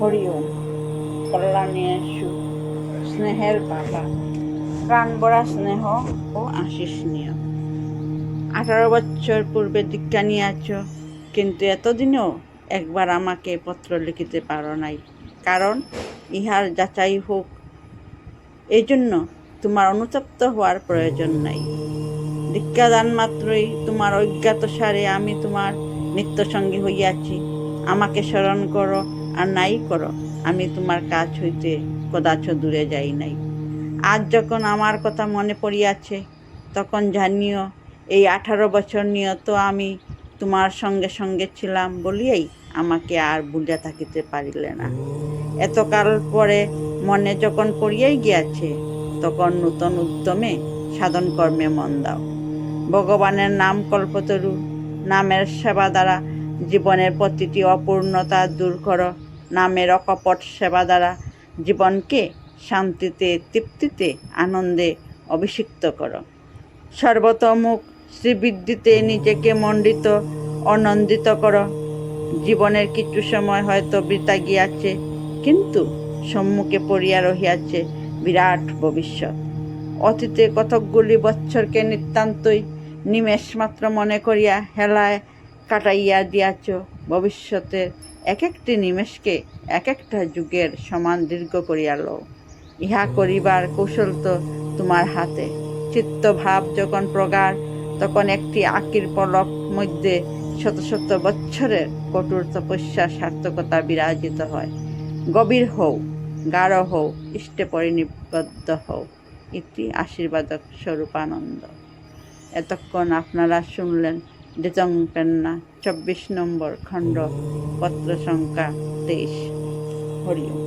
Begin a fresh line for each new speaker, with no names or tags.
হরি ওম। কল্যাণের সুখ, স্নেহের বাবা, প্রাণ ভরা স্নেহ ও আশিস নিও। 18 বছর পূর্বে দীক্ষা নিয়েছ, কিন্তু এতদিনেও একবার আমাকে পত্র লিখিতে পারো নাই। কারণ ইহার যাচাই হোক, এই জন্য তোমার অনুতপ্ত হওয়ার প্রয়োজন নাই। দীক্ষাদান মাত্রই তোমার অজ্ঞাতসারে আমি তোমার নিত্যসঙ্গী হইয়াছি। আমাকে স্মরণ করো আর নাই করো, আমি তোমার কাছ হইতে কদাচ দূরে যাই নাই। আজ যখন আমার কথা মনে পড়িয়াছে, তখন জানিও এই 18 বছর নিয়ত আমি তোমার সঙ্গে সঙ্গে ছিলাম বলিয়াই আমাকে আর ভুলিয়া থাকিতে পারিলে না। এতকাল পরে মনে যখন পড়িয়াই গিয়াছে, তখন নূতন উদ্যমে সাধন কর্মে মন দাও। ভগবানের নাম কল্পতরু, নামের সেবা দ্বারা জীবনের প্রতিটি অপূর্ণতা দূর করো। নামের অকপট সেবা দ্বারা জীবনকে শান্তিতে, তৃপ্তিতে, আনন্দে অভিষিক্ত করো। সর্বতোমুখ শ্রীবৃদ্ধিতে নিজেকে মণ্ডিত ও নন্দিত করো। জীবনের কিছু সময় হয়তো বৃথা গিয়াছে, কিন্তু সম্মুখে পড়িয়া রহিয়াছে বিরাট ভবিষ্যৎ। অতীতে কতকগুলি বৎসরকে নিতান্তই নিমেষমাত্র মনে করিয়া হেলায় কাটাইয়া দিয়াছ। ভবিষ্যতের এক একটি নিমেষকে এক একটা যুগের সমান দীর্ঘ করিয়া লও। ইহা করিবার কৌশল তো তোমার হাতে। চিত্তভাব যখন প্রগাঢ়, তখন একটি আঁকির পলক মধ্যে শত শত বৎসরের কঠোর তপস্যার সার্থকতা বিরাজিত হয়। গভীর হও, গাঢ় হও, ইষ্টে পরিনিবদ্ধ হও। ইতি আশীর্বাদক স্বরূপানন্দ। এতক্ষণ আপনারা শুনলেন দ্বিতং পেন্না 24 নম্বর খণ্ড, পত্র সংখ্যা 23। হরি ওম।